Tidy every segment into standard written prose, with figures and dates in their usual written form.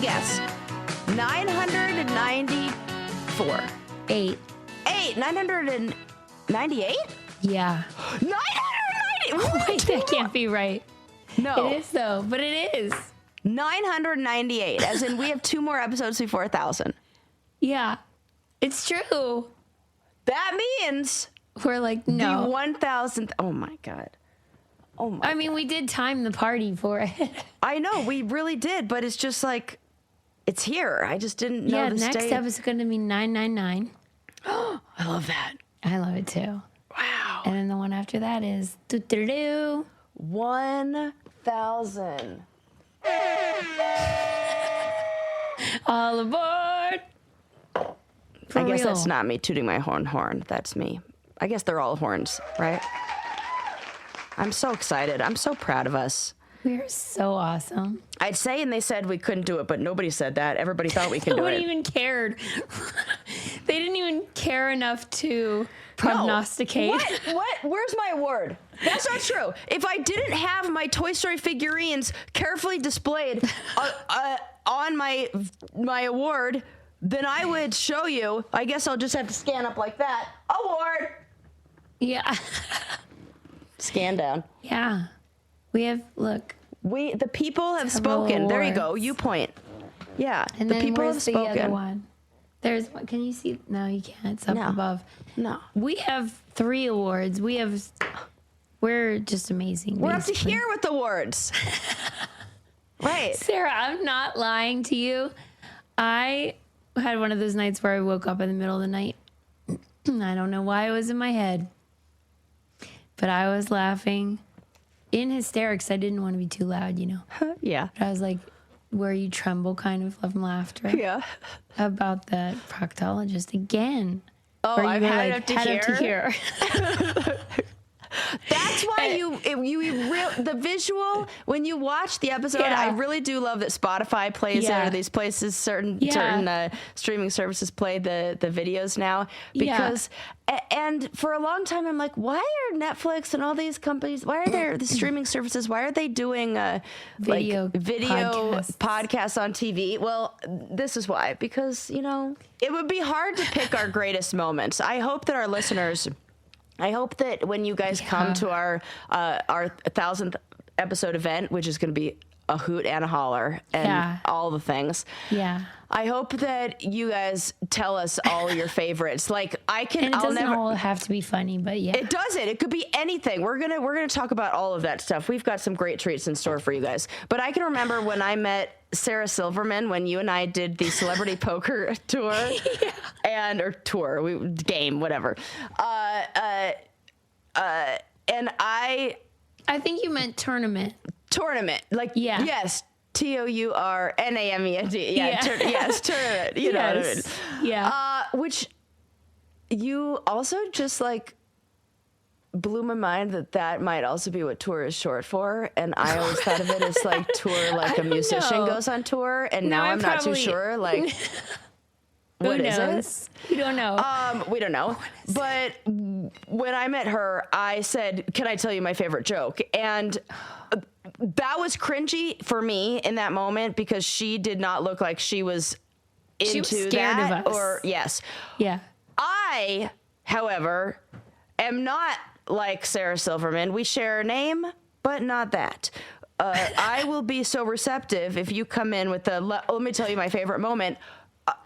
guess. 994. 8. 998? Yeah. 990. Wait, that can't be right. No. It is though, but it is. 998, as in we have 2 more episodes before 1,000. Yeah. It's true. That means We're like, no. the 1,000th. Oh my God. Oh my. I mean, we did time the party for it. I know, we really did, but it's just like, it's here. I just didn't know the next state. episode's going to be 999. I love that. I love it too. Wow. And then the one after that is 1,000. all aboard. For I guess real. that's not me tooting my horn. That's me. I guess they're all horns, right? I'm so excited. I'm so proud of us. We're so awesome. I'd say, and they said we couldn't do it, but nobody said that. Everybody thought we could do Nobody it. even cared. They didn't even care enough to prognosticate. No. What? Where's my award? That's not true. If I didn't have my Toy Story figurines carefully displayed on my award, then I would show you. I guess I'll just have to scan up like that. Award. Yeah. Scan down. Yeah. We have, look. The people have Several spoken. There you go. awards. You point. Yeah. And the then people where's have the spoken. other one? There's one. Can you see? No, you can't. It's up No. above. No. We have 3 awards. We're just amazing. We're up to basically. here with awards. Right. Sarah, I'm not lying to you. I had one of those nights where I woke up in the middle of the night. I don't know why it was in my head, but I was laughing in hysterics. I didn't want to be too loud, you know. Yeah. But I was like, where you tremble kind of from laughter Yeah. about the proctologist again. Oh, Where you I've were had like, it head up to here. here. That's why the visual when you watch the episode. Yeah. I really do love that Spotify plays it, Yeah. or these places, certain streaming services play the videos now because. And for a long time, I'm like, why are Netflix and all these companies? Why are there the streaming services? Why are they doing video podcasts on TV? Well, this is why, because it would be hard to pick our greatest moments. I hope that our listeners. I hope that when you guys come to our 1,000th episode event, which is going to be a hoot and a holler and all the things. Yeah. I hope that you guys tell us all your favorites. Like And it doesn't all have to be funny, but yeah. It doesn't. It could be anything. We're gonna talk about all of that stuff. We've got some great treats in store for you guys. But I can remember when I met Sarah Silverman when you and I did the celebrity poker tour game, whatever. And I think you meant tournament. like yes. TOURNAMENT. Yeah. Yes, tournament. You know what I mean? Yeah. Which you also just like blew my mind that might also be what tour is short for. And I always thought of it as like tour, like a musician goes on tour. And now I'm not too sure. Like, what is it? We don't know. We don't know. But when I met her, I said, "Can I tell you my favorite joke?" And that was cringy for me in that moment because she did not look like she was into she was scared that. of us. Or yes. Yeah. I, however, am not like Sarah Silverman. We share a name, but not that. I will be so receptive if you come in with let me tell you my favorite moment.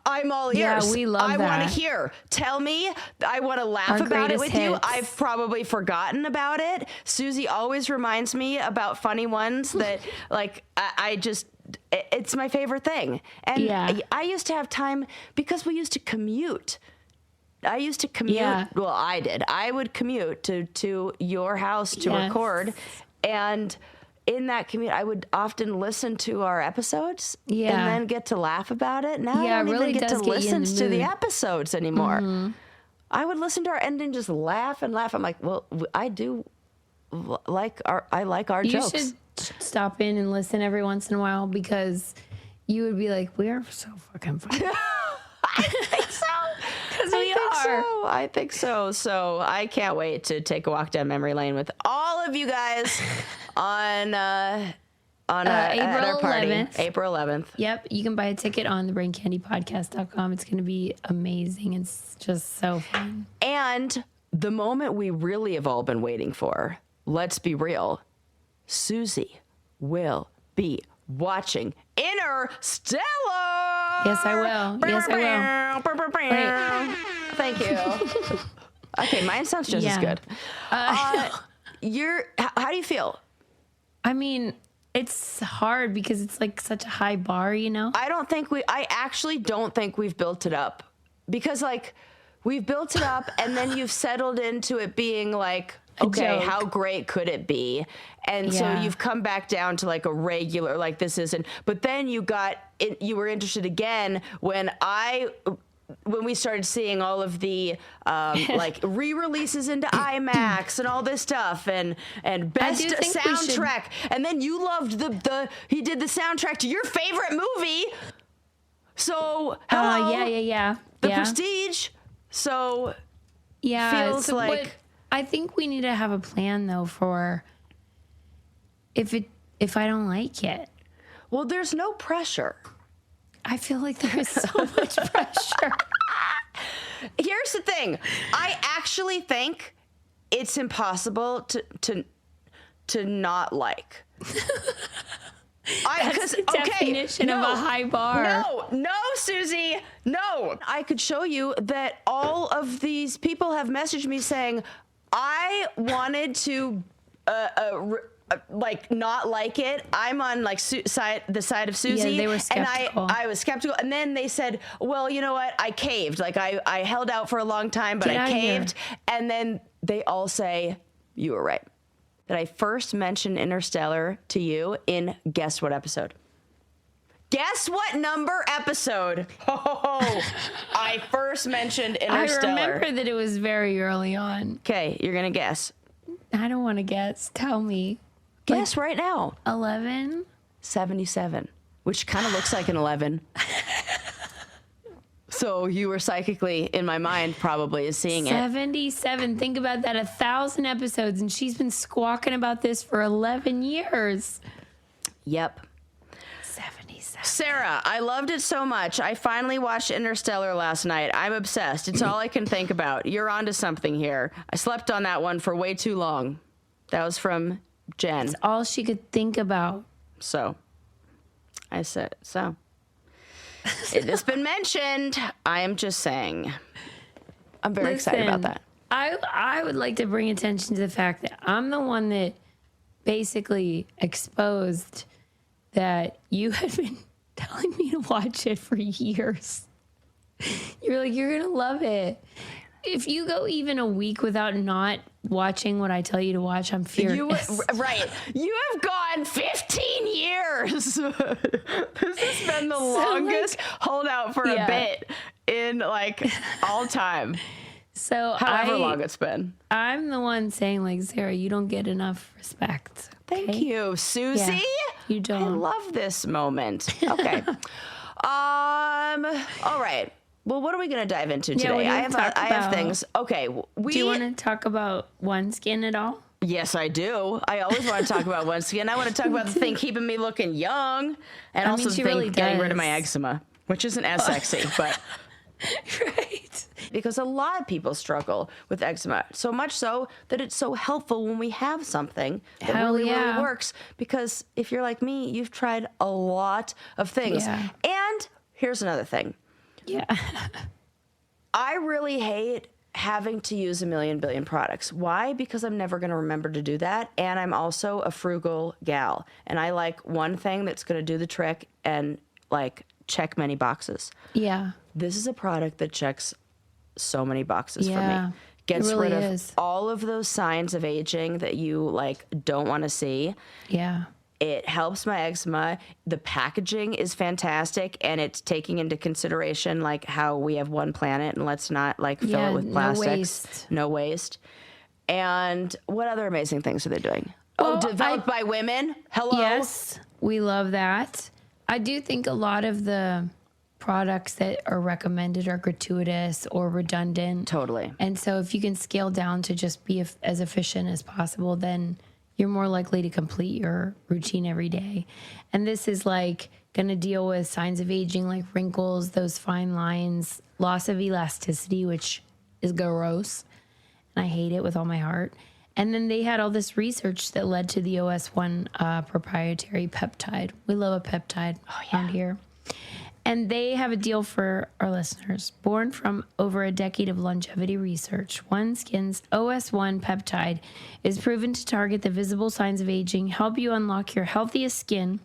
I'm all ears. Yeah, we love that. I want to hear. Tell me. I want to laugh about it with you. I've probably forgotten about it. Susie always reminds me about funny ones that, like, it's my favorite thing. And I used to have time because we used to commute. Yeah. Well, I did. I would commute to your house to record. And in that commute, I would often listen to our episodes and then get to laugh about it. Now I don't even get to listen to the episodes anymore. Mm-hmm. I would listen to our ending and just laugh and laugh. I'm like, well, I like our jokes. You should stop in and listen every once in a while because you would be like, we are so fucking funny. I think so. Because we are. I think so. So I can't wait to take a walk down memory lane with all of you guys on at our April party. 11th. April 11th. Yep, you can buy a ticket on thebraincandypodcast.com. It's going to be amazing. It's just so fun. And the moment we really have all been waiting for, let's be real, Susie will be watching Interstellar. Yes, I will. Yes, I will. Wait. Thank you. Okay, mine sounds just as good. How do you feel? I mean, it's hard because it's like such a high bar, you know? I actually don't think we've built it up, because like we've built it up and then you've settled into it being like, okay, how great could it be? And so you've come back down to like a regular, like this isn't, but then you were interested again when we started seeing all of the like re-releases into IMAX and all this stuff and best soundtrack, and then you loved he did the soundtrack to your favorite movie. So The Prestige. So feels like I think we need to have a plan though for if I don't like it. Well, there's no pressure. I feel like there is so much pressure. Here's the thing. I actually think it's impossible to not like. That's the definition of a high bar. No, Susie, no. I could show you that all of these people have messaged me saying, I wanted to like not like it. I'm on like the side of Susie. Yeah, they were skeptical. And I was skeptical. And then they said, well, you know what? I caved. Like I held out for a long time, but I caved. And then they all say, you were right. That I first mentioned Interstellar to you in guess what episode? Guess what number episode? Oh, I first mentioned Interstellar. I remember that it was very early on. Okay, you're going to guess. I don't want to guess. Tell me. Guess right now. 11? 77, which kind of looks like an 11. So you were psychically, in my mind, probably seeing it. 77. Think about that. 1,000 episodes, and she's been squawking about this for 11 years. Yep. 77. Sarah, I loved it so much. I finally watched Interstellar last night. I'm obsessed. It's all I can think about. You're onto something here. I slept on that one for way too long. That was from Jen. That's all she could think about. So, I said, so. It has been mentioned. I am just saying. I'm very excited about that. I would like to bring attention to the fact that I'm the one that basically exposed that you had been telling me to watch it for years. You're like, you're going to love it. If you go even a week without not watching what I tell you to watch, I'm furious. Right. You have gone 15 years. This has been the longest holdout for a bit in like all time. So however long it's been. I'm the one saying like, Sarah, you don't get enough respect. Okay? Thank you, Susie. Yeah, you don't. I love this moment. Okay. All right. Well, what are we going to dive into today? I have things. Okay. Do you want to talk about OneSkin at all? Yes, I do. I always want to talk about OneSkin. I want to talk about the thing keeping me looking young, and also the thing really getting rid of my eczema, which isn't as sexy, but right. Because a lot of people struggle with eczema, so much so that it's so helpful when we have something that really works. Because if you're like me, you've tried a lot of things. Yeah. And here's another thing. Yeah. I really hate having to use a million billion products. Why? Because I'm never going to remember to do that. And I'm also a frugal gal. And I like one thing that's going to do the trick and like check many boxes. Yeah. This is a product that checks so many boxes for me. Gets rid of all of those signs of aging that you like don't want to see. Yeah. It helps my eczema. The packaging is fantastic, and it's taking into consideration like how we have one planet and let's not like fill it with plastics. No waste. And what other amazing things are they doing? Well, developed by women. Hello. Yes, we love that. I do think a lot of the products that are recommended are gratuitous or redundant. Totally. And so if you can scale down to just be as efficient as possible, then you're more likely to complete your routine every day. And this is like going to deal with signs of aging like wrinkles, those fine lines, loss of elasticity, which is gross. And I hate it with all my heart. And then they had all this research that led to the OS1 proprietary peptide. We love a peptide around here. And they have a deal for our listeners. Born from over a decade of longevity research, OneSkin's OS1 peptide is proven to target the visible signs of aging, help you unlock your healthiest skin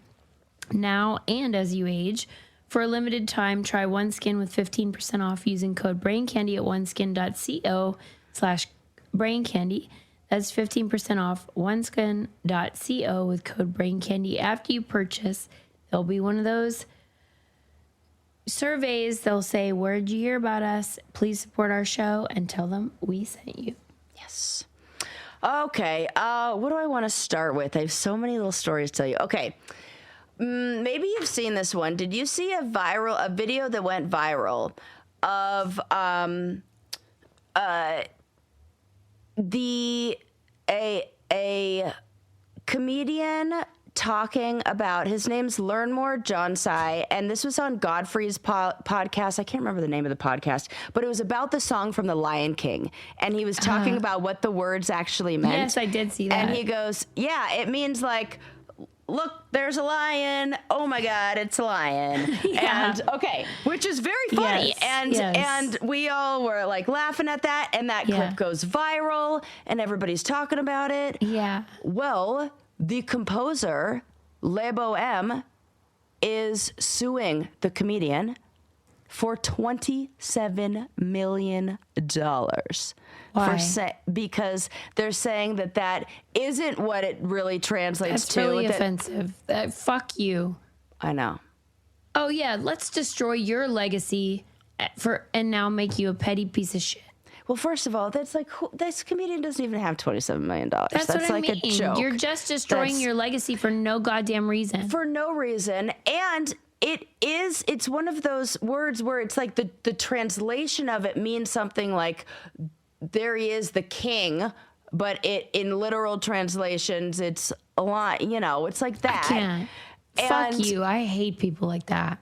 now and as you age. For a limited time, try OneSkin with 15% off using code BRAINCANDY at oneskin.co/braincandy. That's 15% off oneskin.co with code BRAINCANDY. After you purchase, there'll be one of those surveys. They'll say, where did you hear about us? Please support our show, and tell them we sent you. Yes. Okay. What do I want to start with? I have so many little stories to tell you. Okay. Maybe you've seen this one. Did you see a video that went viral of a comedian talking about, his name's Learn More John Sai, and this was on Godfrey's podcast. I can't remember the name of the podcast, but it was about the song from The Lion King, and he was talking about what the words actually meant. Yes, I did see that. And he goes, yeah, it means like, look, there's a lion. Oh my God, it's a lion. Yeah. And okay, which is very funny. Yes, and we all were like laughing at that, and that clip goes viral, and everybody's talking about it. Yeah. Well, the composer, Le Bohème, is suing the comedian for $27 million. Why? Because they're saying that isn't what it really translates That's to. really offensive. Fuck you. I know. Oh, yeah, let's destroy your legacy and now make you a petty piece of shit. Well, first of all, that's like, this comedian doesn't even have $27 million. That's what I like mean. A joke. You're just destroying your legacy for no goddamn reason. For no reason. And it's one of those words where it's like the translation of it means something like, there he is, the king, but in literal translations, it's a lot, it's like that. I can't. Fuck you. I hate people like that.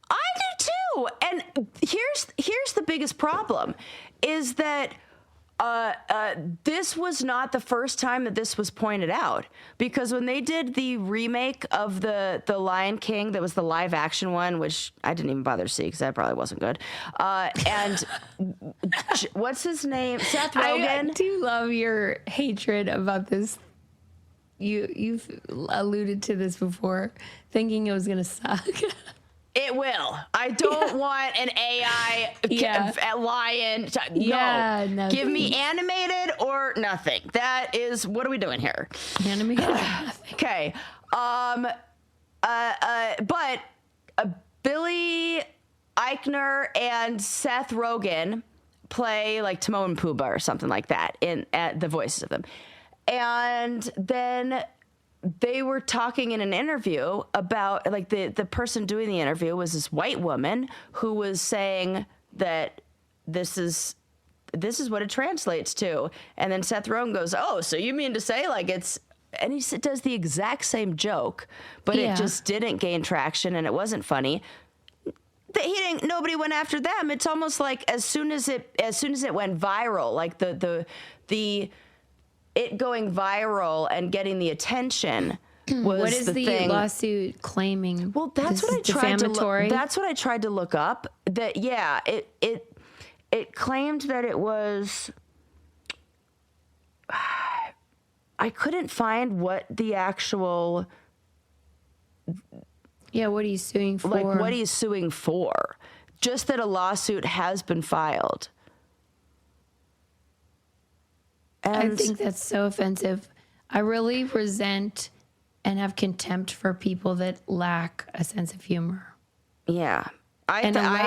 I do too. And here's the biggest problem is that this was not the first time that this was pointed out, because when they did the remake of the Lion King, that was the live action one, which I didn't even bother to see because that probably wasn't good. And what's his name? Seth Rogen. I do love your hatred about this. You've alluded to this before, thinking it was gonna suck. It will. I don't want an AI lion. No. Give me animated or nothing. That is, what are we doing here? Animated or nothing. Okay. But Billy Eichner and Seth Rogen play like Timon and Pumbaa or something like that at the voices of them. And then they were talking in an interview about, like, the person doing the interview was this white woman who was saying that this is what it translates to. And then Seth Rogen goes, oh, so you mean to say like it's, and he does the exact same joke, but it just didn't gain traction and it wasn't funny. Nobody went after them. It's almost like as soon as it went viral, like it going viral and getting the the was what is the thing. Lawsuit claiming? Well, that's what I tried to look. That's what I tried to look up. That it claimed that it was. I couldn't find what the actual. Yeah, what are you suing for? Like, what he's suing for? Just that a lawsuit has been filed. And I think that's so offensive. I really resent and have contempt for people that lack a sense of humor. Yeah, I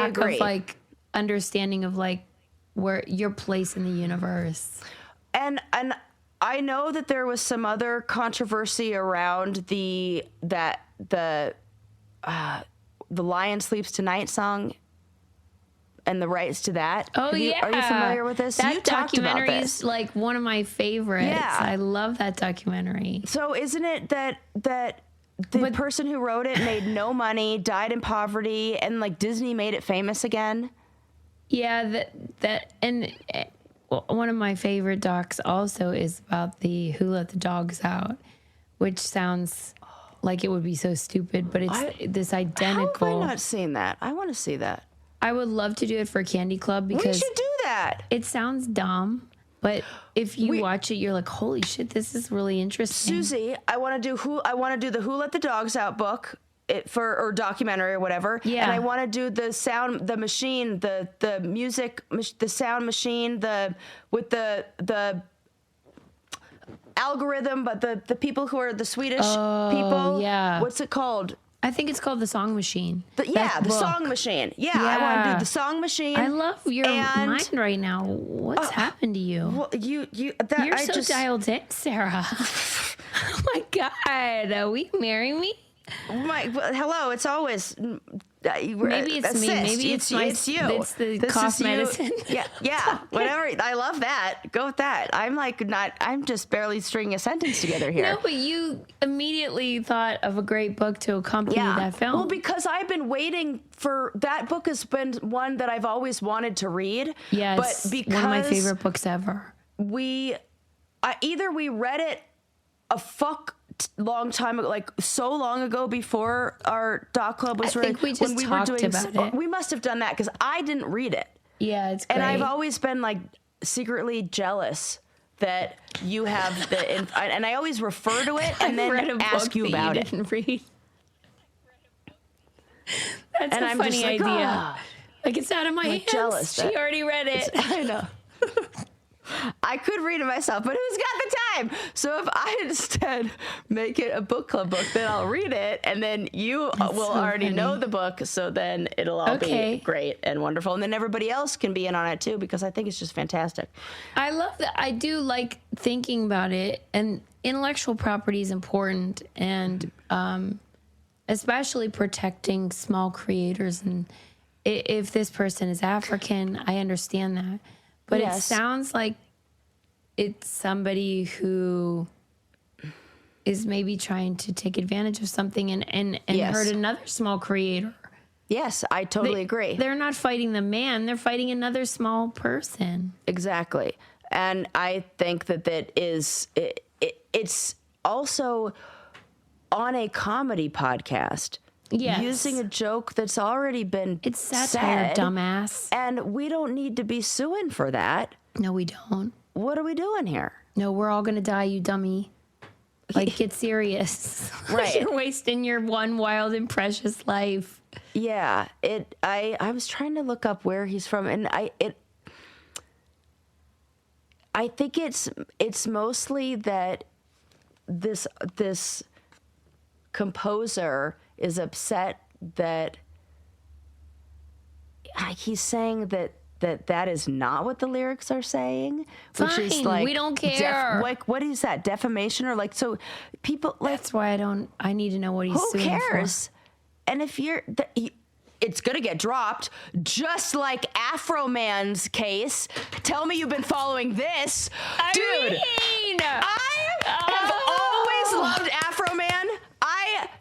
agree. Of like understanding of like where your place in the universe. And I know that there was some other controversy around the Lion Sleeps Tonight song. and the rights to that. Oh, yeah. Are you familiar with this? That You talked about documentary this. is like one of my favorites. Yeah. I love that documentary. So isn't it that the person who wrote it made no money, died in poverty, and like Disney made it famous again? Yeah, one of my favorite docs also is about the Who Let the Dogs Out, which sounds like it would be so stupid, but it's this identical. How have I not seen that? I want to see that. I would love to do it for Candy Club We because should do that. it sounds dumb, but if you watch it, you're like, holy shit, this is really interesting. Susie, I want to do the Who Let the Dogs Out book. Or documentary or whatever. Yeah. And I want to do the sound machine, the music, the sound machine, with the algorithm, but the people who are the Swedish people. Yeah. What's it called? I think it's called The Song Machine. The Song Machine. Yeah, I want to do the Song Machine. I love your mind right now. What's happened to you? Well, you're dialed in, Sarah. Oh my God. Will you marry me? Hello, it's always maybe it's me. Maybe it's you. It's the cough medicine. Yeah. Whatever. I love that. Go with that. I'm just barely stringing a sentence together here. No, but you immediately thought of a great book to accompany that film. Well, because I've been waiting for that book has been one that I've always wanted to read. Yes, but because one of my favorite books ever. Either we read it long time ago, like so long ago before our doc club was I think we just talked about it. We must have done that because I didn't read it. Yeah, it's great. And I've always been like secretly jealous that you have and I always refer to it and then ask you about it. Didn't read. That's and a I'm funny just like, idea. Like it's out of my hands. Jealous she already read it. I know. I could read it myself, but who's got the time? So if I instead make it a book club book, then I'll read it, and then you will already know the book, so then it'll all be great and wonderful. And then everybody else can be in on it too, because I think it's just fantastic. I love that. I do like thinking about it, and intellectual property is important, and especially protecting small creators. And if this person is African, I understand that. But it sounds like it's somebody who is maybe trying to take advantage of something and hurt another small creator. Yes, I totally agree. They're not fighting the man. They're fighting another small person. Exactly. And I think it's also on a comedy podcast. Yes. Using a joke that's already been It's satire, dumbass. And we don't need to be suing for that. No, we don't. What are we doing here? No, we're all going to die, you dummy. Like, get serious. Right. You're wasting your one wild and precious life. Yeah. I was trying to look up where he's from, and I think it's mostly that this composer is upset that he's saying that is not what the lyrics are saying. Fine, which is like we don't care. What is that? Defamation or like so people like that's why I need to know what he's who suing cares? For. And if it's gonna get dropped, just like Afroman's case. Tell me you've been following this, dude. I have always loved Afroman.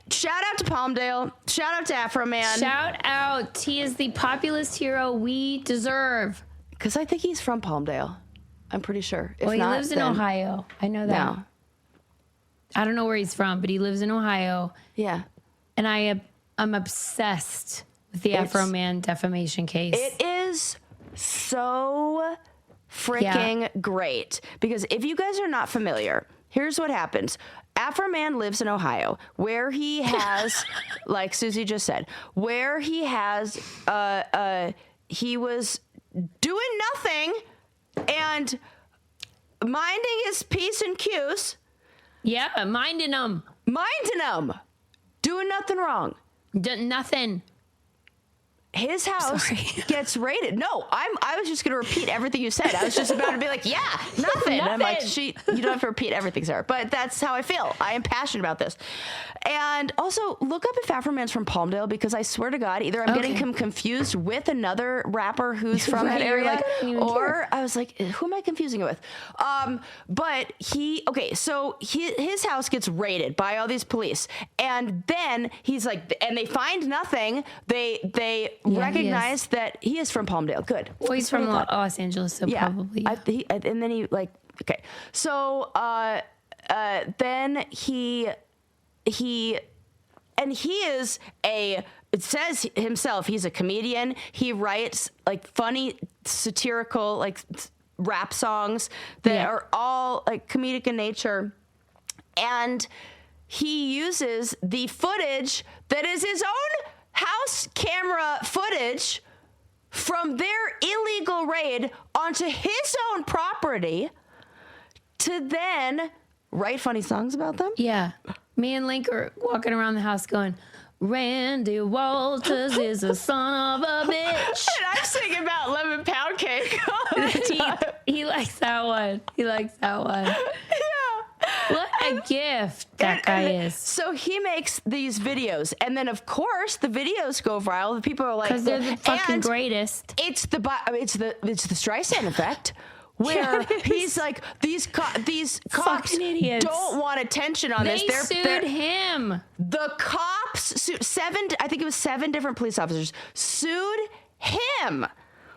Shout out to Palmdale. Shout out to Afroman. Shout out. He is the populist hero we deserve. Because I think he's from Palmdale. I'm pretty sure. If he lives in Ohio. I know that. No. I don't know where he's from, but he lives in Ohio. Yeah. And I'm obsessed with the Afroman defamation case. It is so freaking great. Because if you guys are not familiar, here's what happens. Afroman lives in Ohio, where he has, like Susie just said, where he has, he was doing nothing and minding his P's and Q's. Yeah, minding them. Doing nothing wrong. Nothing. his house gets raided. No, I was just going to repeat everything you said. I was just about to be like, yeah, nothing. I'm like, you don't have to repeat everything, Sarah. But that's how I feel. I am passionate about this. And also, look up if Afroman's from Palmdale, because I swear to God, either I'm getting him confused with another rapper who's from that area, or I was like, who am I confusing it with? But his house gets raided by all these police, and then he's like, and they find nothing. They recognize that he is from Palmdale. Good. Well, he's from Los Angeles, so probably. And then he like, okay. So then he is it says himself, he's a comedian. He writes like funny, satirical, like rap songs that are all like comedic in nature. And he uses the footage that is his own house camera footage from their illegal raid onto his own property to then write funny songs about them. Yeah. Me and Link are walking around the house going, Randy Walters is a son of a bitch. And I'm singing about lemon pound cake. He likes that one. Yeah. What a gift that guy is. So he makes these videos, and then of course the videos go viral. The people are like, because they're the fucking greatest. It's the Streisand effect. Where he's like, these cops don't want attention on this. They sued him. The cops sued I think it was 7 different police officers sued him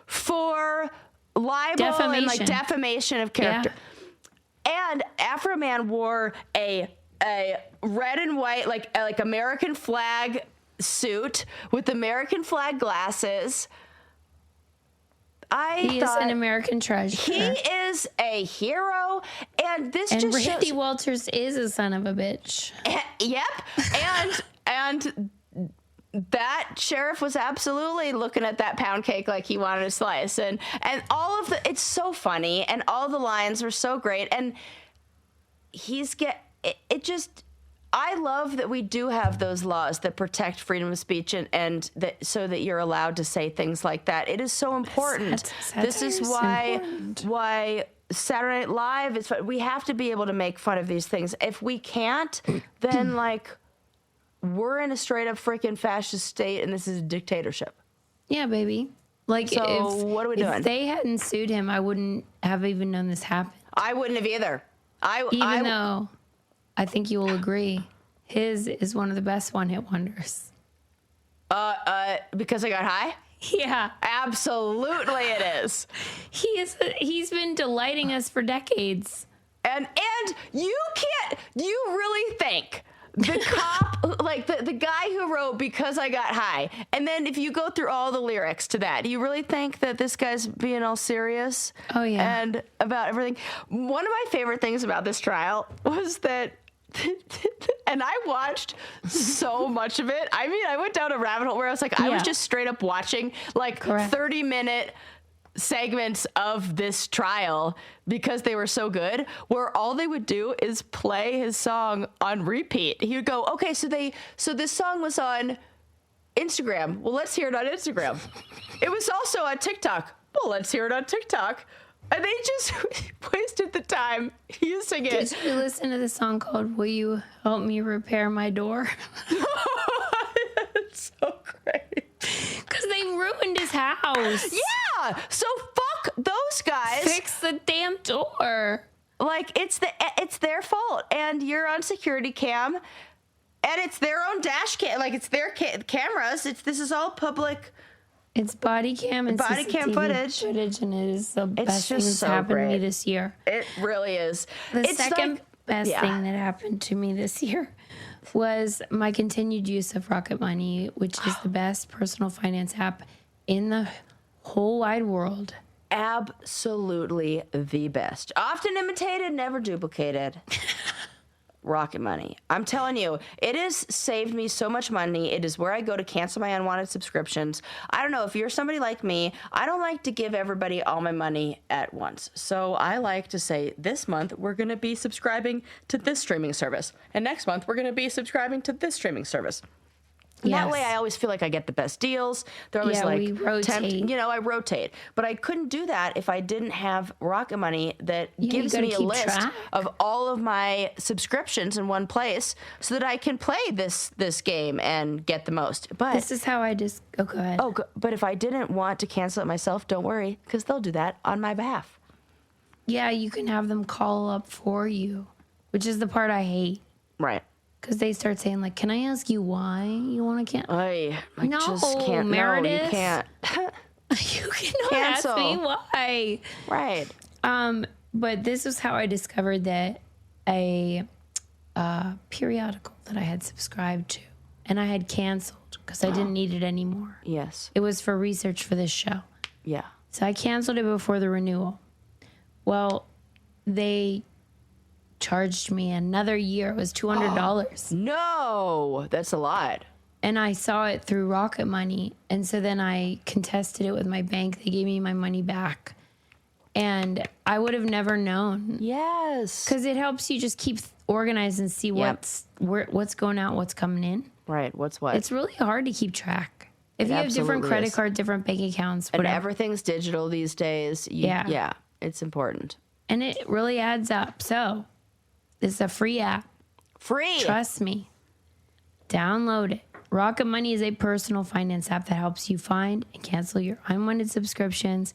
for libel and like defamation of character. Yeah. And Afroman wore a red and white like American flag suit with American flag glasses. He is an American treasure. He is a hero, and Randy Walters is a son of a bitch. Yep, and that sheriff was absolutely looking at that pound cake like he wanted a slice, and all of it's so funny, and all the lines were so great, and I love that we do have those laws that protect freedom of speech and that so that you're allowed to say things like that. It is so important. This is why Saturday Night Live is fun. We have to be able to make fun of these things. If we can't, then like we're in a straight up freaking fascist state and this is a dictatorship. Yeah, baby. Like, so what are we doing? If they hadn't sued him, I wouldn't have even known this happened. I wouldn't have either. Even though I think you will agree, his is one of the best one-hit wonders. Because I got high? Yeah. Absolutely it is. He's been delighting us for decades. And you really think the cop, like the guy who wrote Because I Got High, and then if you go through all the lyrics to that, do you really think that this guy's being all serious? Oh, yeah. And about everything? One of my favorite things about this trial was that and I watched so much of it. I mean, I went down a rabbit hole where I was like, I was just straight up watching like 30-minute segments of this trial because they were so good, where all they would do is play his song on repeat. He would go, okay, so this song was on Instagram. Well, let's hear it on Instagram. It was also on TikTok. Well, let's hear it on TikTok. And they just wasted the time using it. Did you listen to the song called Will You Help Me Repair My Door? It's so great. Because they ruined his house. Yeah. So fuck those guys. Fix the damn door. Like, it's their fault. And you're on security cam. And it's their own dash cam. Like, it's their cameras. This is all public. It's body cam and body cam footage, and it is the best thing that's happened to me this year. It really is. The second best thing that happened to me this year was my continued use of Rocket Money, which is the best personal finance app in the whole wide world. Absolutely the best. Often imitated, never duplicated. Rocket Money. I'm telling you, it has saved me so much money. It is where I go to cancel my unwanted subscriptions. I don't know, if you're somebody like me, I don't like to give everybody all my money at once. So I like to say, this month we're going to be subscribing to this streaming service. And next month we're going to be subscribing to this streaming service. And that way I always feel like I get the best deals. They're always we rotate. I rotate. But I couldn't do that if I didn't have Rocket Money that gives me a list of all of my subscriptions in one place so that I can play this game and get the most. But this is how I just... Oh, go ahead. But if I didn't want to cancel it myself, don't worry, because they'll do that on my behalf. Yeah, you can have them call up for you, which is the part I hate. Right. Because they start saying, like, can I ask you why you want to cancel? I just can't. Meredith. No, you can't. You cannot ask me why. Right. But this was how I discovered that a periodical that I had subscribed to, and I had canceled because I didn't need it anymore. Yes. It was for research for this show. Yeah. So I canceled it before the renewal. Well, they charged me another year. It was $200. No, that's a lot. And I saw it through Rocket Money. And so then I contested it with my bank. They gave me my money back. And I would have never known. Yes. Because it helps you just keep organized and see what's going out, what's coming in. Right. What's what? It's really hard to keep track. If you have different credit cards, different bank accounts, whatever. And everything's digital these days. Yeah. It's important. And it really adds up. So it's a free app. Free. Trust me. Download it. Rocket Money is a personal finance app that helps you find and cancel your unwanted subscriptions,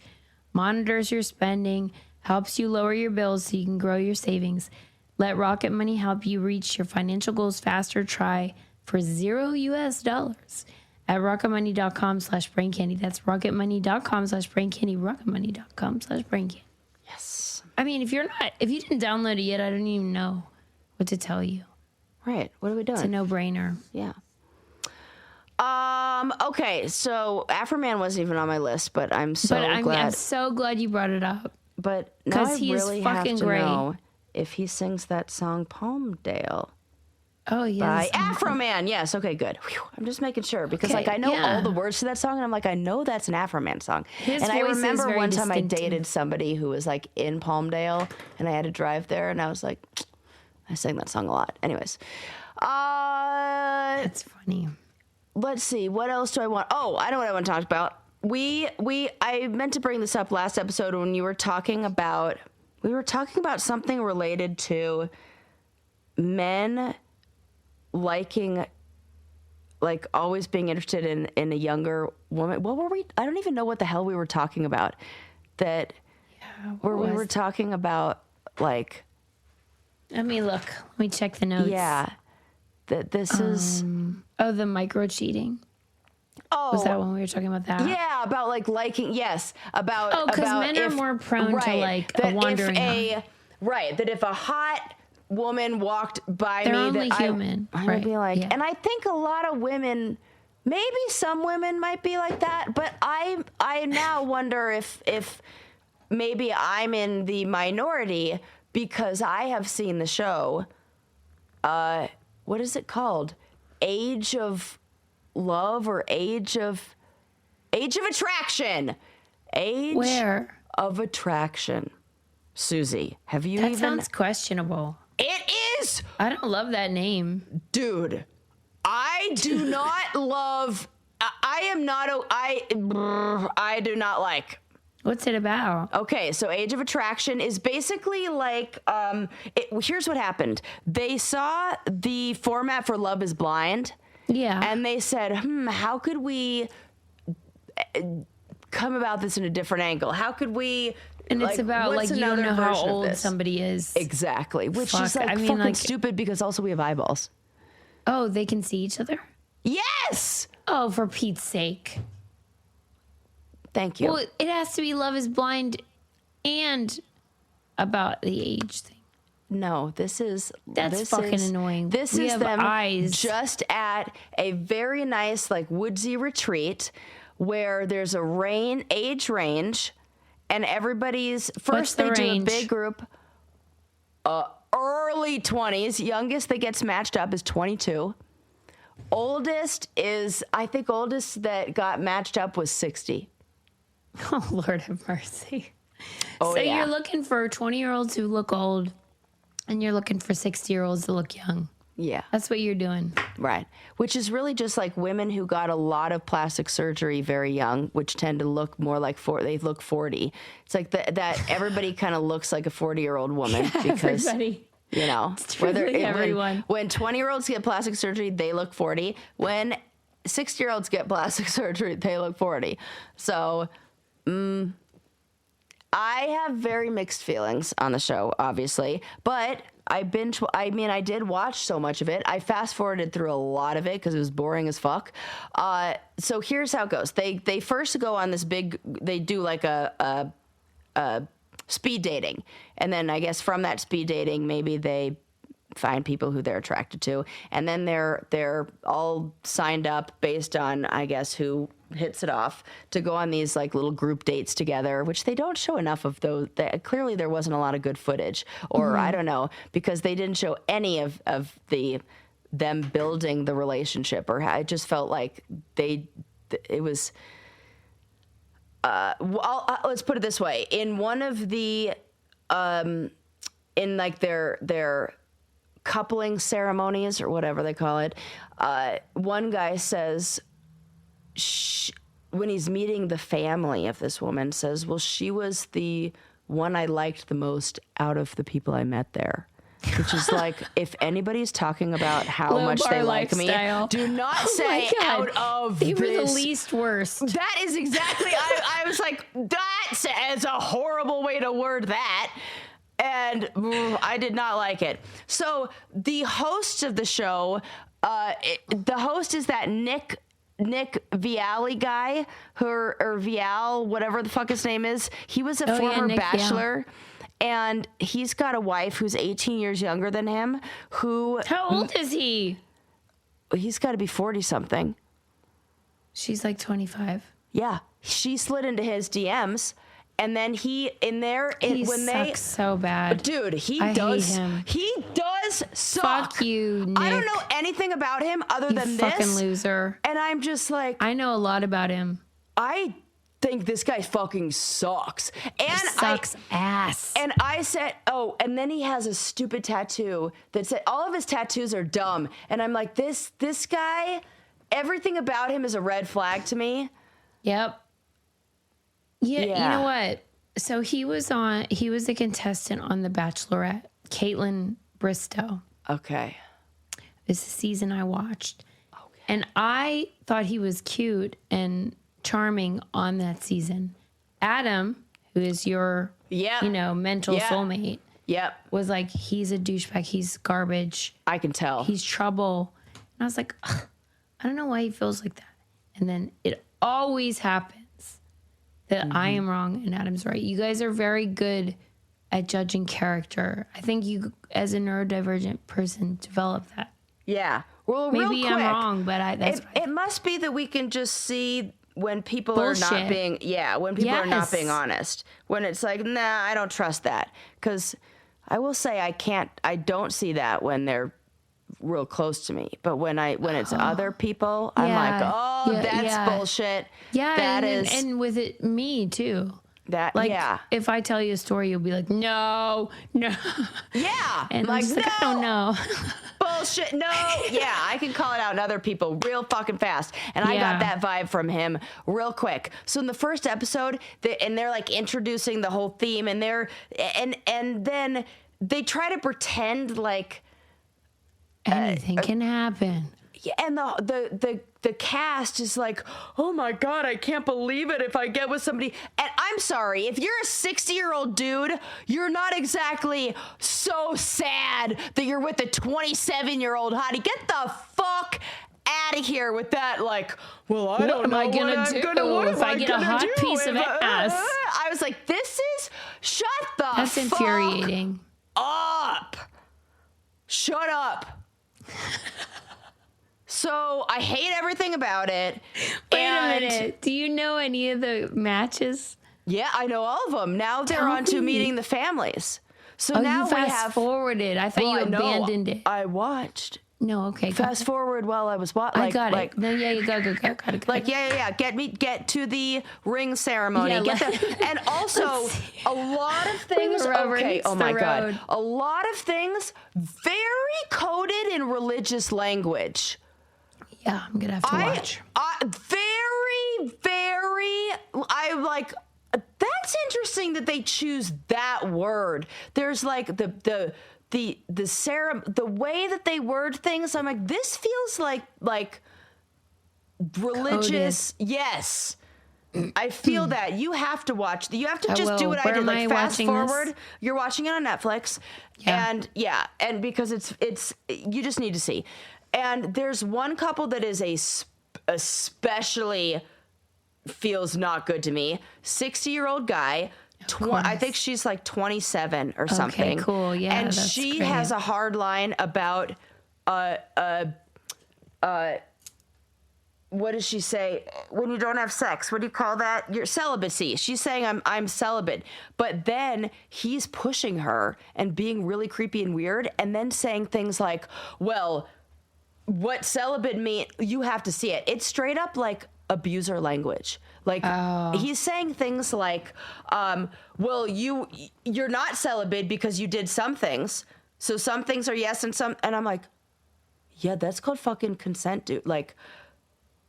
monitors your spending, helps you lower your bills so you can grow your savings. Let Rocket Money help you reach your financial goals faster. Try for $0 at rocketmoney.com/braincandy. That's rocketmoney.com/braincandy. rocketmoney.com/braincandy. Yes. I mean, if you didn't download it yet, I don't even know what to tell you. Right. What are we doing? It's a no-brainer. Yeah. Okay, so Afroman wasn't even on my list, but I'm glad. I'm so glad you brought it up. But now I he really is have fucking to great. know if he sings that song Palmdale. Oh, yeah. By Afroman. Yes. Okay, good. Whew, I'm just making sure because I know all the words to that song and I'm like, I know that's an Afroman song. His and I voice remember is very one time distinctive. I dated somebody who was like in Palmdale and I had to drive there and I was like, I sang that song a lot. Anyways. That's funny. Let's see. What else do I want? Oh, I know what I want to talk about. I meant to bring this up last episode when we were talking about something related to men liking, like always being interested in a younger woman. What were we? I don't even know what the hell we were talking about. We were talking about like. Let me look. Let me check the notes. Yeah. That this is. Oh, the micro cheating. Oh, was that when we were talking about that? Yeah, about like liking. Yes, about. Oh, because men are more prone to like a wandering eye. Right, that if a hot woman walked by They're me, only that human. I would be like, and I think a lot of women, maybe some women might be like that, but I now wonder if maybe I'm in the minority because I have seen the show. What is it called? Age of Love or Age of Attraction. Where? Of Attraction. Susie, have you That sounds questionable. It is. I don't love that name. Dude, I do not love. I do not like. What's it about? Okay, so Age of Attraction is basically like, here's what happened. They saw the format for Love is Blind. Yeah. And they said, how could we come about this in a different angle? How could we... And it's about like you don't know how old somebody is. Exactly. Which is like fucking stupid because also we have eyeballs. Oh, they can see each other? Yes! Oh, for Pete's sake. Thank you. Well, it has to be Love is Blind and about the age thing. No, that's fucking annoying. This is them just at a very nice, like, woodsy retreat where there's a age range, and everybody's first they do a big group, early 20s. Youngest that gets matched up is 22. Oldest that got matched up was 60. Oh, Lord have mercy. Oh, so you're looking for 20-year-olds who look old, and you're looking for 60-year-olds that look young. Yeah. That's what you're doing. Right. Which is really just like women who got a lot of plastic surgery very young, which tend to look more like they look 40. It's like that everybody kind of looks like a 40-year-old woman because Everybody. you know, It's really everyone. When 20-year-olds get plastic surgery, they look 40. When 60-year-olds get plastic surgery, they look 40. So, I have very mixed feelings on the show, obviously, but I did watch so much of it. I fast forwarded through a lot of it because it was boring as fuck. So here's how it goes. They first go on this they do like a speed dating. And then I guess from that speed dating, maybe they find people who they're attracted to. And then they're all signed up based on, I guess, who hits it off to go on these like little group dates together, which they don't show enough of those. Clearly there wasn't a lot of good footage, or I don't know, because they didn't show any of them building the relationship, or I just felt like it was, let's put it this way. In one of the, in like their coupling ceremonies or whatever they call it, one guy says, when he's meeting the family of this woman, says, well, she was the one I liked the most out of the people I met there. Which is like, if anybody's talking about how much they like lifestyle. me, do not say out of they this. were the least worst. That is exactly, I was like, that is a horrible way to word that. And I did not like it. So the host of the show, the host is that Nick Vialli guy, or Vial, whatever the fuck his name is. He was a former bachelor. Vial. And he's got a wife who's 18 years younger than him. How old is he? He's got to be 40 something. She's like 25. Yeah, she slid into his DMs, and then he sucks so bad, dude. He hate him. He does suck. Fuck you, Nick. I don't know anything about him other than this. Fucking loser. And I'm just like, I know a lot about him. I think this guy fucking sucks. And he sucks ass. And I said, and then he has a stupid tattoo that said, all of his tattoos are dumb. And I'm like, this guy, everything about him is a red flag to me. Yep. Yeah. You know what? So he was a contestant on The Bachelorette, Caitlin Bristow. Okay. This is a season I watched. Okay. And I thought he was cute and charming on that season. Adam, who is your mental soulmate, was like, he's a douchebag, he's garbage, I can tell, he's trouble. And I was like, I don't know why he feels like that. And then it always happens that I am wrong and Adam's right. You guys are very good at judging character. I think you, as a neurodivergent person, develop that. Yeah. Well, maybe real quick, I'm wrong, but it must be that we can just see when people bullshit. are not being, are not being honest. When it's like, nah, I don't trust that. Because I will say I don't see that when they're real close to me. But when it's other people, I'm like, that's bullshit. Yeah, that and with it, me too. If I tell you a story, you'll be like, no. Yeah. And like, I'm just like, I don't know. Bullshit. No. Yeah, I can call it out in other people real fucking fast. And I got that vibe from him real quick. So in the first episode, they're like introducing the whole theme, and and then they try to pretend like anything can happen. And the cast is like, oh my God, I can't believe it if I get with somebody. And I'm sorry, if you're a 60-year-old dude, you're not exactly so sad that you're with a 27-year-old hottie. Get the fuck out of here with that, like, well, I don't know what I'm gonna do if I get a hot piece of ass. I was like, shut the That's fuck infuriating. up. Shut up. So I hate everything about it. Wait a minute. Do you know any of the matches? Yeah, I know all of them. Now they're on to meeting the families. So now you fast forwarded. I thought you abandoned it. I watched No, okay. Fast forward while I was watching. I got it. No, yeah, you go. Like, yeah. Get to the ring ceremony. Yeah, and also a lot of things. Okay. Oh my God. A lot of things very coded in religious language. Yeah, I'm gonna have to watch. I'm like, that's interesting that they choose that word. There's like the way that they word things. I'm like, this feels like religious. Coded. Yes. I feel that you have to watch. You have to just do what I did. Like fast forward. This? You're watching it on Netflix, and because it's you just need to see. And there's one couple that is especially feels not good to me. 60-year-old guy. I think she's like 27 or something. Okay, cool. Yeah, and she has a hard line about what does she say? When you don't have sex, what do you call that? Your celibacy. She's saying I'm celibate, but then he's pushing her and being really creepy and weird, and then saying things like, "Well, what celibate mean? You have to see it." It's straight up like abuser language. Like he's saying things like, "Well, you're not celibate because you did some things. So some things are yes and some," and I'm like, "Yeah, that's called fucking consent, dude." Like,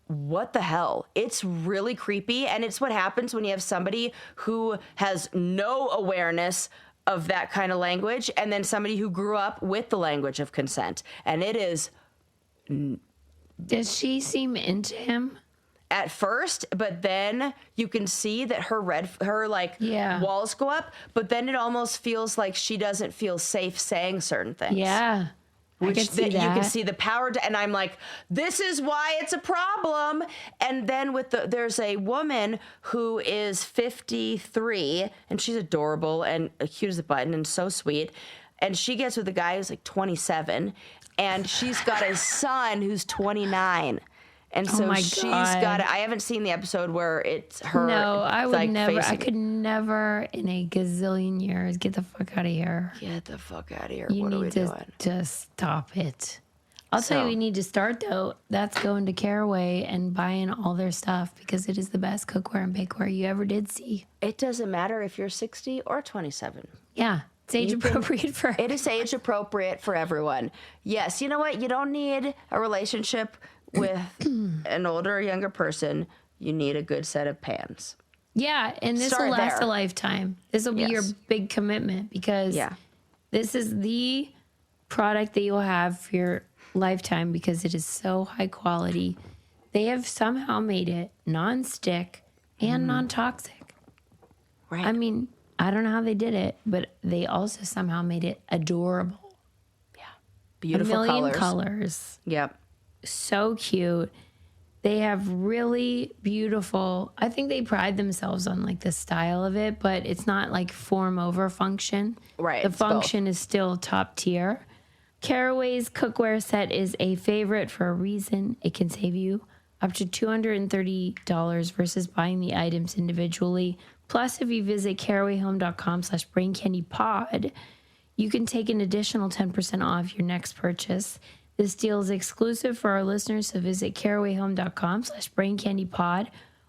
what the hell? It's really creepy, and it's what happens when you have somebody who has no awareness of that kind of language, and then somebody who grew up with the language of consent, and it is. Does she seem into him? At first, but then you can see that her walls go up, but then it almost feels like she doesn't feel safe saying certain things. Yeah. Which you can see the power and I'm like, this is why it's a problem. And then there's a woman who is 53 and she's adorable and cute as a button and so sweet. And she gets with a guy who's like 27 and she's got a son who's 29. And so she's got it. I haven't seen the episode where it's her. No, I would never. I could never in a gazillion years get the fuck out of here. Get the fuck out of here. You what are we need doing? to stop it. I'll tell you, we need to start though. That's going to Caraway and buying all their stuff because it is the best cookware and bakeware you ever did see. It doesn't matter if you're 60 or 27. Yeah. It's age appropriate for everyone. It is age appropriate for everyone. Yes. You know what? You don't need a relationship with an older or younger person. You need a good set of pans. Yeah, and this will last a lifetime. This will be your big commitment because this is the product that you'll have for your lifetime because it is so high quality. They have somehow made it non-stick and non-toxic. Right. I mean, I don't know how they did it, but they also somehow made it adorable. Yeah. Beautiful colors. A million colors. Yep. So cute. They have really beautiful, I think they pride themselves on like the style of it, but it's not like form over function. Right. The function is still top tier. Caraway's cookware set is a favorite for a reason. It can save you up to $230 versus buying the items individually. Plus, if you visit carawayhome.com/braincandypod, you can take an additional 10% off your next purchase. This deal is exclusive for our listeners, so visit carawayhome.com/braincandypod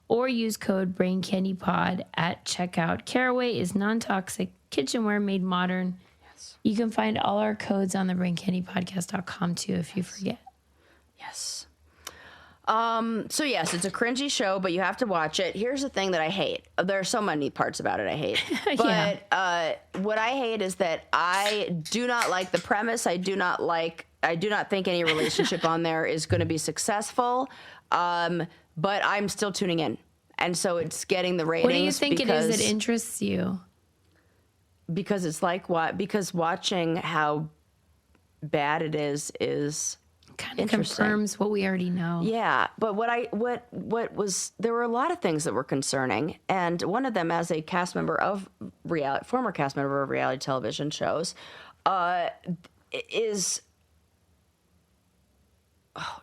or use code braincandypod at checkout. Caraway is non-toxic kitchenware made modern. Yes. You can find all our codes on the braincandypodcast.com too if you forget. Yes. So yes, it's a cringy show, but you have to watch it. Here's the thing that I hate. There are so many parts about it I hate. But what I hate is that I do not like the premise. I do not think any relationship on there is going to be successful. But I'm still tuning in. And so it's getting the ratings. What do you think it is that interests you? Because it's like because watching how bad it is kind of confirms what we already know. Yeah, but there were a lot of things that were concerning, and one of them, as a former cast member of reality television shows, is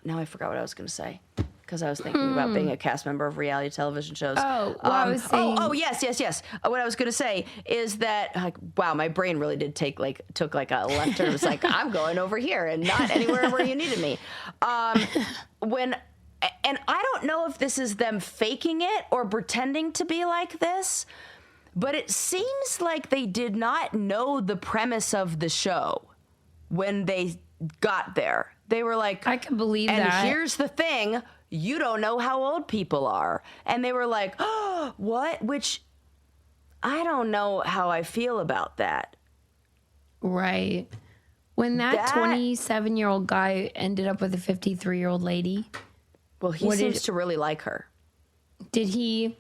now I forgot what I was going to say. because I was thinking about being a cast member of reality television shows. Oh, well, I was saying. Yes. What I was going to say is that, like, wow, my brain really did took like a left turn. It was like, I'm going over here and not anywhere where you needed me. And I don't know if this is them faking it or pretending to be like this, but it seems like they did not know the premise of the show when they got there. They were like, I can believe and that. here's the thing, you don't know how old people are. And they were like, oh, what? Which I don't know how I feel about that. Right. When that 27-year-old guy ended up with a 53-year-old lady. Well, he seems to really like her. Did he?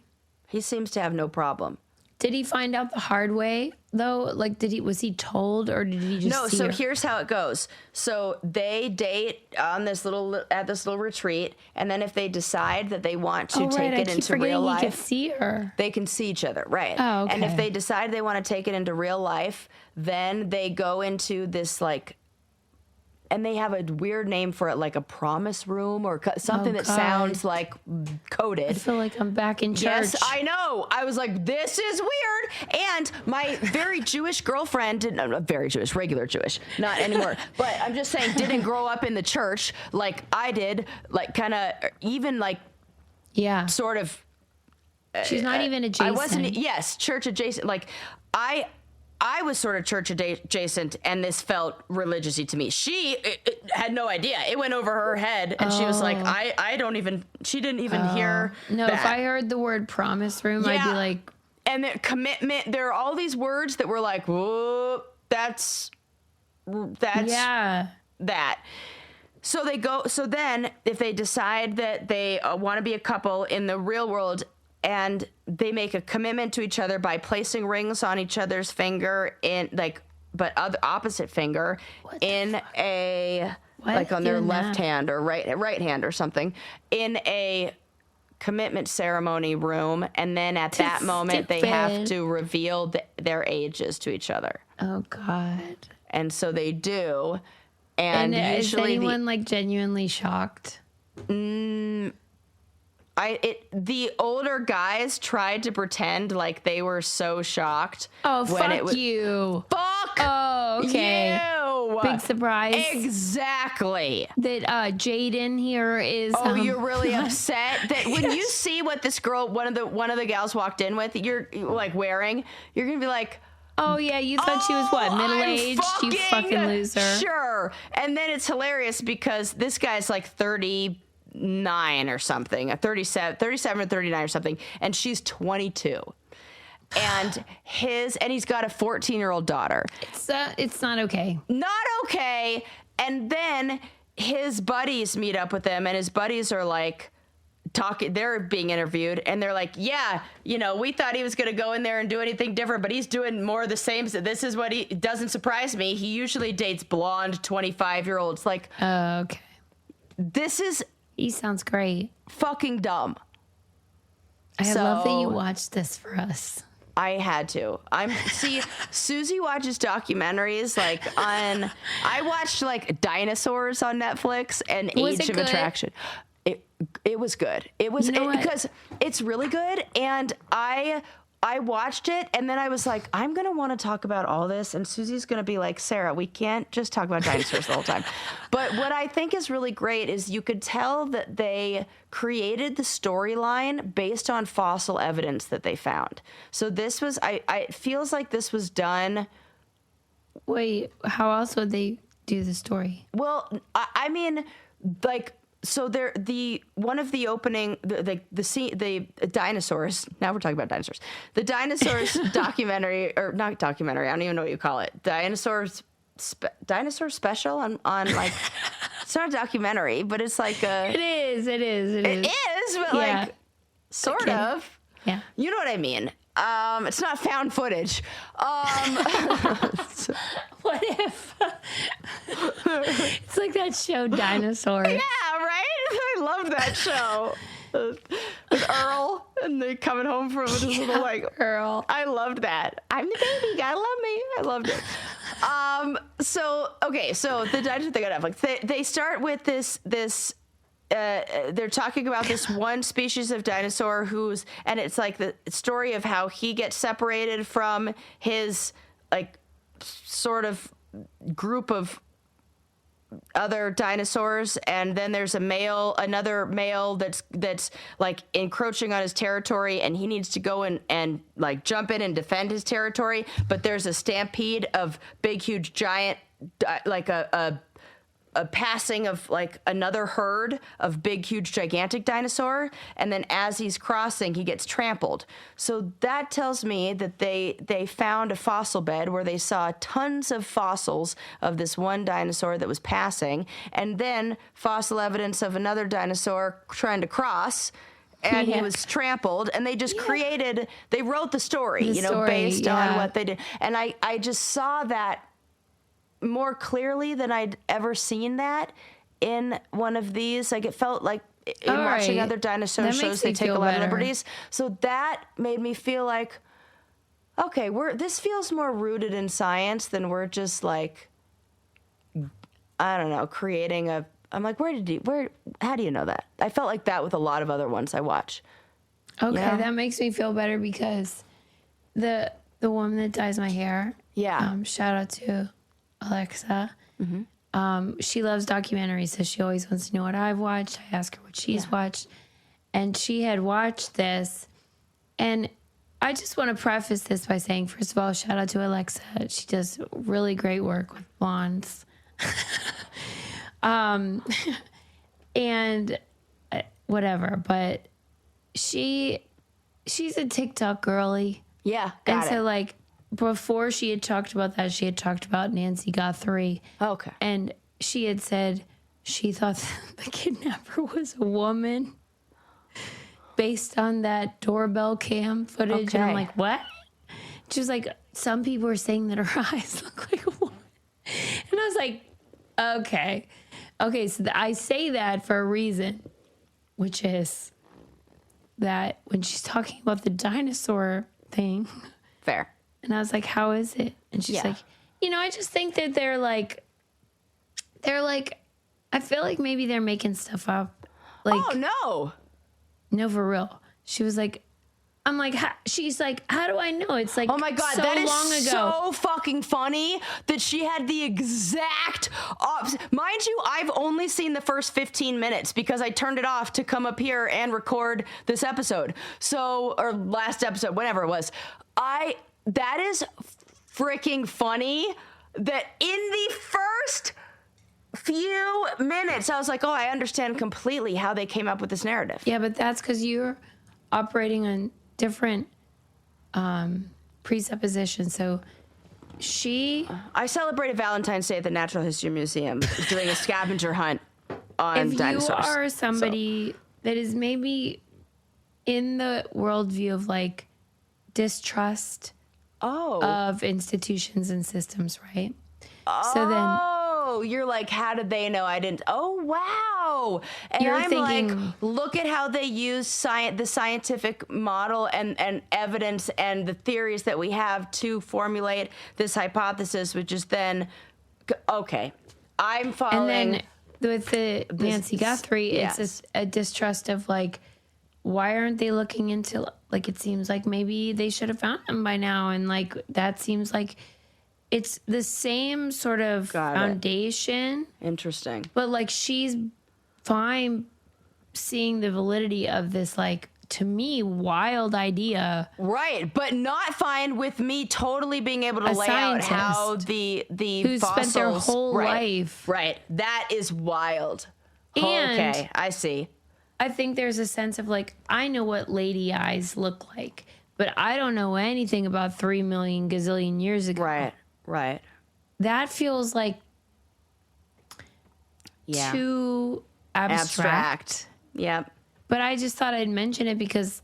He seems to have no problem. Did he find out the hard way though? Like, was he told, or did he just see her? Here's how it goes. So they date on this little retreat, and then if they decide that they want to take it into real life, he could see her. They can see each other, right? Oh, okay. And if they decide they want to take it into real life, then they go into this like. And they have a weird name for it, like a promise room or something that sounds like coded. I feel like I'm back in church. Yes, I know. I was like, this is weird. And my very Jewish girlfriend, very Jewish, regular Jewish, not anymore. But I'm just saying, didn't grow up in the church like I did, like kind of even like, sort of. She's not even adjacent. I wasn't. Yes, church adjacent. Like I was sort of church adjacent, and this felt religious-y to me. She had no idea. It went over her head, and she was like, she didn't even hear No, that. if I heard the word promise room, I'd be like... And the commitment, there are all these words that were like, whoa, that's that. So then if they decide that they want to be a couple in the real world, and they make a commitment to each other by placing rings on each other's finger opposite finger in a like on their left hand or right hand or something in a commitment ceremony room, and then at that moment they have to reveal their ages to each other. Oh God! And so they do, and usually is anyone like genuinely shocked? The older guys tried to pretend like they were so shocked. Oh, fuck you. Fuck okay. you. Big surprise. Exactly. That Jaden here is... Oh, you're really upset? That when you see what this girl, one of the gals walked in with, you're like wearing, you're going to be like... Oh, yeah, you thought she was what, middle-aged? You fucking loser. Sure. And then it's hilarious because this guy's like 39 or something, 37 or 39 or something, and she's 22. And he's got a 14-year-old daughter. It's not okay. Not okay. And then his buddies meet up with him, and his buddies are like talking, they're being interviewed, and they're like, yeah, we thought he was going to go in there and do anything different, but he's doing more of the same. So this is what it doesn't surprise me. He usually dates blonde 25-year-olds. Like, okay. He sounds great. Fucking dumb. I love that you watched this for us. I had to. Susie watches documentaries I watched like Dinosaurs on Netflix and Age of Attraction. It was good. It was because it's really good, and I watched it, and then I was like, I'm going to want to talk about all this, and Susie's going to be like, Sarah, we can't just talk about dinosaurs the whole time. But what I think is really great is you could tell that they created the storyline based on fossil evidence that they found. So this was, it feels like this was done. Wait, how else would they do the story? Well, I mean, like... So one of the opening the dinosaurs. Now we're talking about dinosaurs. The dinosaurs documentary, or not documentary. I don't even know what you call it. Dinosaur special on like. It's not a documentary, but it's like a. It is. It is, but like sort of. Yeah. You know what I mean. It's not found footage. What if it's like that show Dinosaur? Yeah, right? I love that show. With Earl, and they coming home from his little like Earl. I loved that. I'm the baby. Gotta love me. I loved it. So the dinosaur thing on Netflix. They start with this they're talking about this one species of dinosaur and it's like the story of how he gets separated from his like sort of group of other dinosaurs, and then there's another male that's like encroaching on his territory, and he needs to go and like jump in and defend his territory, but there's a stampede of big huge giant like a passing of like another herd of big huge gigantic dinosaur, and then as he's crossing he gets trampled. So that tells me that they found a fossil bed where they saw tons of fossils of this one dinosaur that was passing, and then fossil evidence of another dinosaur trying to cross, and he was trampled, and they just they wrote the story, based on what they did. And I just saw that more clearly than I'd ever seen that in one of these. Like, it felt like in watching other dinosaur shows, they take a lot of liberties. So that made me feel like, okay, this feels more rooted in science than we're just like, I don't know, creating I'm like, how do you know that? I felt like that with a lot of other ones I watch. Okay, that makes me feel better, because the woman that dyes my hair, shout out to Alexa. She loves documentaries, so she always wants to know what I've watched. I ask her what she's watched, and she had watched this. And I just want to preface this by saying, first of all, shout out to Alexa. She does really great work with blondes. And whatever, but she's a TikTok girly. Yeah, got it. So like, before she had talked about that, she had talked about Nancy Guthrie. Okay. And she had said she thought the kidnapper was a woman based on that doorbell cam footage. Okay. And I'm like, what? She was like, some people are saying that her eyes look like a woman. And I was like, okay. Okay, so I say that for a reason, which is that when she's talking about the dinosaur thing. Fair. And I was like, how is it? And she's like, I just think that they're like, I feel like maybe they're making stuff up. Like, oh, no, for real. She was like, I'm like, she's like, how do I know? It's like, oh my God, so that is long ago. So fucking funny that she had the exact opposite. Mind you, I've only seen the first 15 minutes because I turned it off to come up here and record this episode. Or last episode, whatever it was. That is freaking funny that in the first few minutes, I was like, oh, I understand completely how they came up with this narrative. Yeah, but that's because you're operating on different presuppositions. So I celebrated Valentine's Day at the Natural History Museum doing a scavenger hunt on dinosaurs. If you are somebody that is maybe in the worldview of like distrust of institutions and systems, right? So then you're like, how did they know I didn't? Oh, wow. And I'm thinking, like, look at how they use the scientific model and evidence and the theories that we have to formulate this hypothesis, which is then, okay, I'm following. And then with the Nancy Guthrie, it's a distrust of like, why aren't they looking into, like, it seems like maybe they should have found him by now. And like, that seems like it's the same sort of foundation. Interesting. But like, she's fine seeing the validity of this, like, to me, wild idea. Right. But not fine with me totally being able to lay out how the who fossils spent their whole life. Right. That is wild. And okay. I see. I think there's a sense of like, I know what lady eyes look like, but I don't know anything about 3 million gazillion years ago. Right. That feels like too abstract. Yep. But I just thought I'd mention it because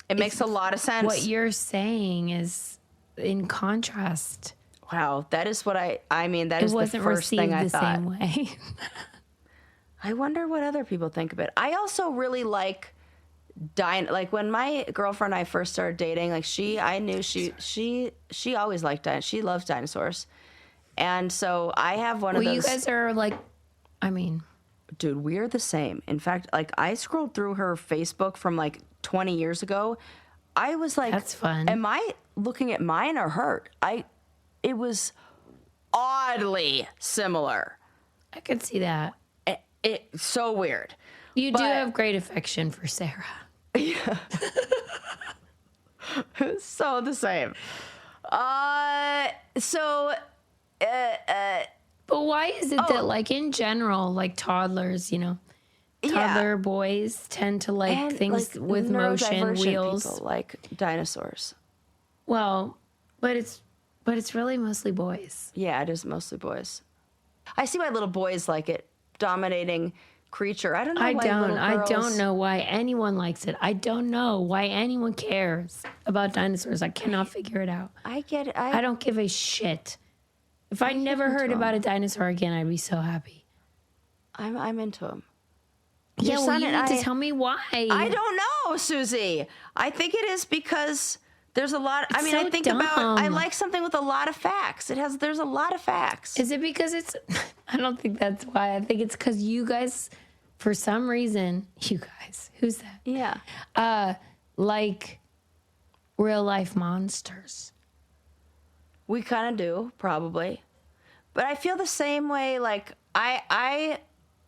it makes a lot of sense. What you're saying is in contrast. Wow. That is what I mean, that is the first thing I thought. It wasn't received the same way. I wonder what other people think of it. I also really like like when my girlfriend and I first started dating, like I knew she always liked dinosaurs. She loves dinosaurs. And so I have one of those. Well, you guys are like, I mean, Dude, we're the same. In fact, like I scrolled through her Facebook from like 20 years ago. I was like, That's fun. Am I looking at mine or her? It was oddly similar. I could see that. It's so weird. You do have great affection for Sarah. Yeah. So the same. But why is it that, like, in general, like toddlers, toddler boys tend to like things like with motion, wheels, people like dinosaurs? Well, but it's really mostly boys. Yeah, it is mostly boys. I see why little boys like it. Dominating creature. I don't know. I don't know why anyone likes it. I don't know why anyone cares about dinosaurs. I cannot figure it out. I get it. I don't give a shit. If I never heard about a dinosaur again, I'd be so happy. I'm into them. Yeah, well, you need to tell me why. I don't know, Susie. I think it is because there's a lot. I mean, I think about. I like something with a lot of facts. There's a lot of facts. Is it because it's? I don't think that's why. I think it's because you guys, for some reason, you guys. Who's that? Yeah. Like real life monsters. We kind of do, probably. But I feel the same way. Like I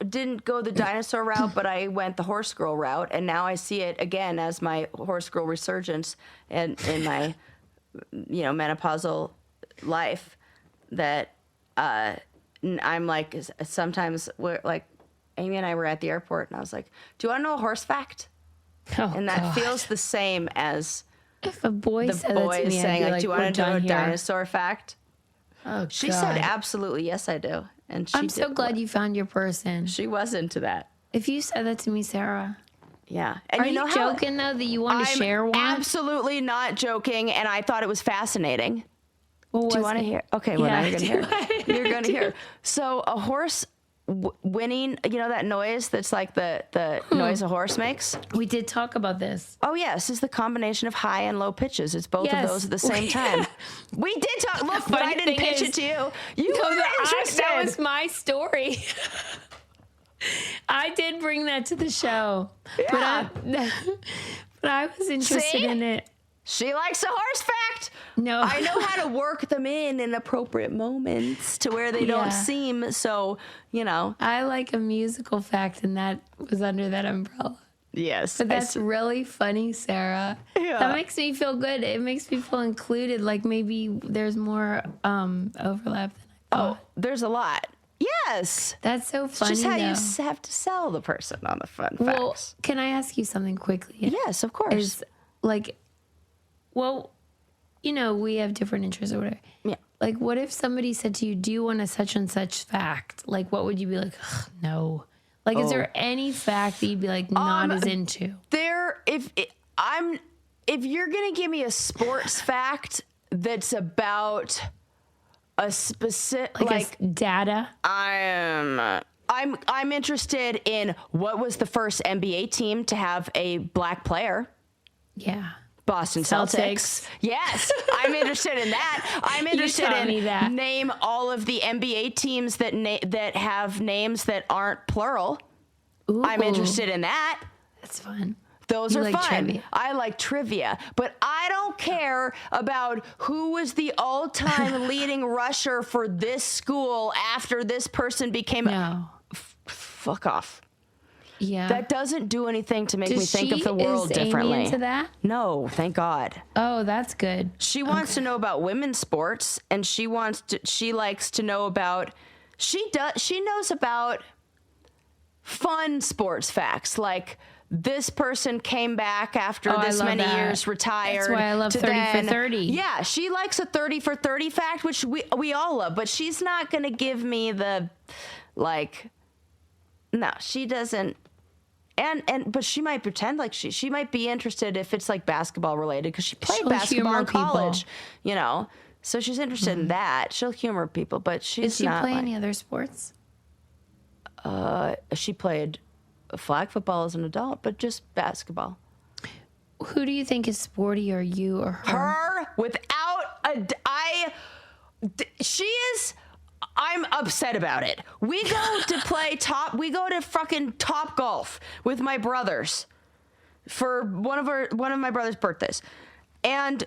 didn't go the dinosaur route, but I went the horse girl route, and now I see it again as my horse girl resurgence in my menopausal life. That I'm like, sometimes we're like, Amy and I were at the airport, and I was like, "Do you want to know a horse fact?" And that feels the same as if a boy the said boy that to me, saying, like, "Do you want to know a dinosaur fact?" Oh, she said, "Absolutely, yes, I do." And I'm so glad you found your person. She was into that. If you said that to me, Sarah. Yeah. And Are you joking, though, that you want to share one? Absolutely not joking, and I thought it was fascinating. Well, do you want to hear? Okay, well, now you're going to hear. You're going to hear. So a horse whinnying, that noise that's like the noise a horse makes? We did talk about this. Oh, yes. It's the combination of high and low pitches. It's both of those at the same time. We did talk. Look, but I didn't pitch it to you. You were interested. That was my story. I did bring that to the show. Yeah. But I was interested in it. She likes a horse fact. No. I know how to work them in appropriate moments to where they don't seem so, I like a musical fact, and that was under that umbrella. Yes. But that's really funny, Sarah. Yeah. That makes me feel good. It makes me feel included, like maybe there's more overlap than I thought. Oh, there's a lot. Yes. That's so funny, it's just how you have to sell the person on the fun facts. Well, can I ask you something quickly? Yes, of course. Is like... Well, we have different interests or whatever. Yeah. Like, what if somebody said to you, "Do you want a such and such fact?" Like, what would you be like? No. Like, is there any fact that you'd be like not as into? If you're gonna give me a sports fact that's about a specific like data, I'm interested in what was the first NBA team to have a black player. Yeah. Boston Celtics. Yes, I'm interested in that. I'm interested in name all of the NBA teams that have names that aren't plural. Ooh. I'm interested in that. That's fun. Those are like fun. Trivia. I like trivia, but I don't care about who was the all-time leading rusher for this school after this person became. No. Fuck off. Yeah. That doesn't do anything to make me think of the world differently. Amy into that? No, thank God. Oh, that's good. She wants to know about women's sports, and she likes to know about she knows about fun sports facts, like this person came back after this many years, retired. That's why I love 30 for 30. Yeah, she likes a 30 for 30 fact, which we all love, but she's not going to give me the no, she doesn't. But she might pretend like she might be interested if it's like basketball related, because she played basketball in college, so she's interested in that. She'll humor people, but she's not. Did she play any other sports? She played flag football as an adult, but just basketball. Who do you think is sportier, you or her? Her, without she is I'm upset about it. We go to fucking Top Golf with my brothers for one of my brother's birthdays. And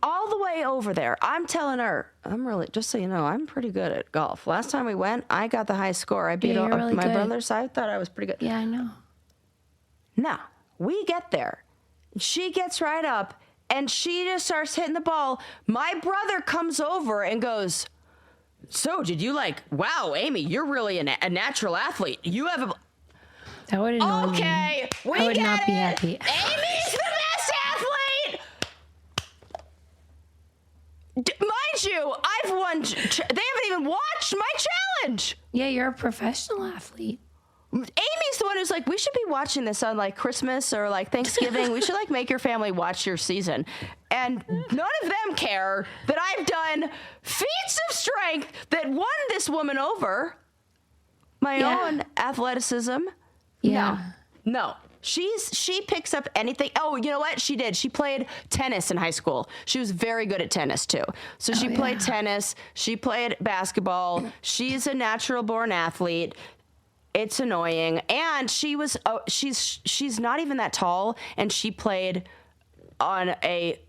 all the way over there, I'm telling her, just so you know, I'm pretty good at golf. Last time we went, I got the highest score. I beat really my good. brothers. I thought I was pretty good. Yeah, I know. Now, we get there. She gets right up, and she just starts hitting the ball. My brother comes over and goes, so did you wow, Amy, you're really a natural athlete. You have a... That would annoy me. Okay, we I would get not be it. happy. Amy's the best athlete. Mind you, I've won. They haven't even watched my challenge. Yeah, you're a professional athlete. Amy's the one who's like, we should be watching this on Christmas or Thanksgiving. We should make your family watch your season. And none of them care that I've done feats of strength that won this woman over. My own athleticism. Yeah. No. She picks up anything. Oh, you know what? She did. She played tennis in high school. She was very good at tennis too. So she played tennis. She played basketball. She's a natural born athlete. It's annoying. And she's not even that tall, and she played on a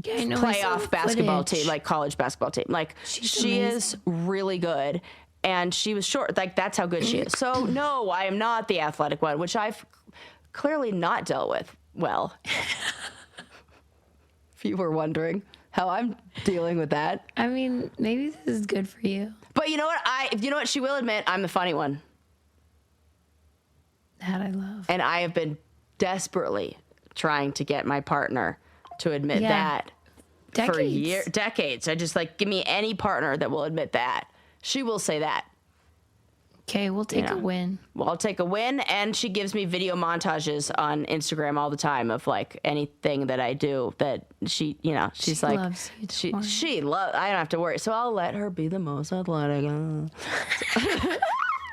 playoff basketball team, college basketball team. She is really good. And she was short. That's how good she is. So, no, I am not the athletic one, which I've clearly not dealt with well. If you were wondering how I'm dealing with that. I mean, maybe this is good for you. But you know what? She will admit I'm the funny one. That I love. And I have been desperately trying to get my partner to admit that for decades. I just give me any partner that will admit that. She will say that. Okay, we'll take a win. Well, I'll take a win, and she gives me video montages on Instagram all the time of anything that I do that she's she like, loves you. she loves. I don't have to worry, so I'll let her be the most athletic.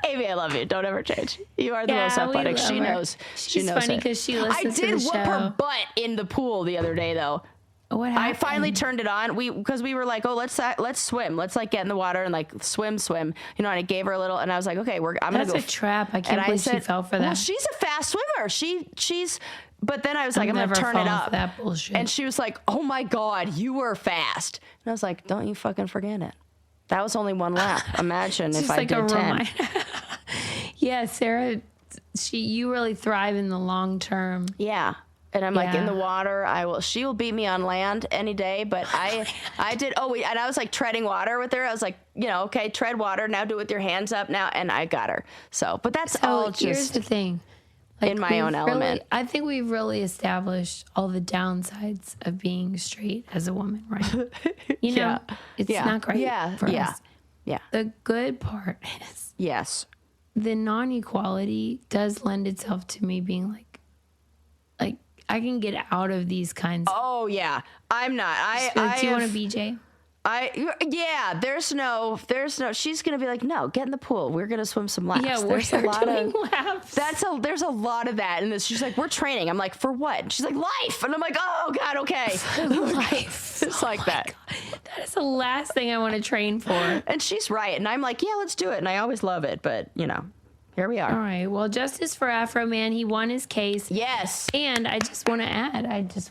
Amy, I love you. Don't ever change. You are the most athletic. She knows. She's funny because she listens to the show. I did whoop her butt in the pool the other day, though. What happened? I finally turned it on. Because we were like, oh, let's swim. Let's get in the water and swim. And I gave her a little, and I was like, okay, I'm gonna go. That's a trap. I can't believe she fell for that. Well, she's a fast swimmer. She's. But then I was like, I'm gonna turn it up. That bullshit. And she was like, oh my god, you were fast. And I was like, don't you fucking forget it. That was only one lap. Imagine if I did 10. Yeah, Sarah, you really thrive in the long term. Yeah. And I'm in the water, she will beat me on land any day, but I did, and I was treading water with her. I was like, okay, tread water, now do it with your hands up now, and I got her. So, but that's all just. Here's the thing. In my own element. I think we've really established all the downsides of being straight as a woman, right? It's not great for us. Yeah. The good part is. Yes. The non-equality does lend itself to me being like I can get out of these kinds. Oh yeah, I'm not. Do you want a BJ? There's no. She's gonna be like, no, get in the pool. We're gonna swim some laps. Yeah, there's a lot of laps. There's a lot of that in this. She's like, we're training. I'm like, for what? And she's like, life. And I'm like, oh god, okay. Life. It's like that. God. That is the last thing I want to train for. And she's right. And I'm like, yeah, let's do it. And I always love it, but here we are. All right. Well, justice for Afroman. He won his case. Yes. And I just want to add,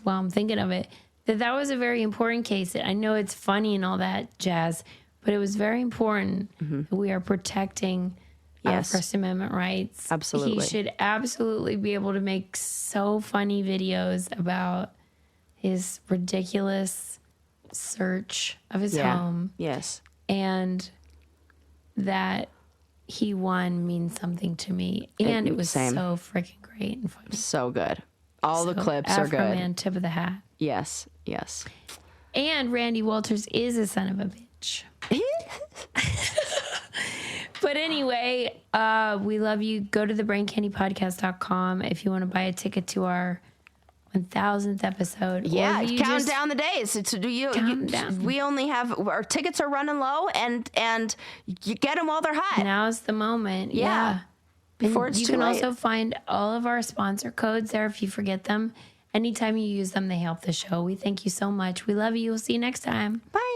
while I'm thinking of it, that was a very important case. I know it's funny and all that jazz, but it was very important that we are protecting our First Amendment rights. Absolutely. He should absolutely be able to make so funny videos about his ridiculous search of his home. Yes. And that he won means something to me. And it was so freaking great and funny. So good. All the clips are good. Afroman, tip of the hat. Yes. And Randy Walters is a son of a bitch. But anyway, we love you. Go to thebraincandypodcast.com if you want to buy a ticket to our 1000th episode. Yeah, count down the days. We only have our tickets are running low, and you get them while they're hot. Now's the moment. Yeah. Before it's you too can late. Also find all of our sponsor codes there if you forget them. Anytime you use them, they help the show. We thank you so much. We love you. We'll see you next time. Bye.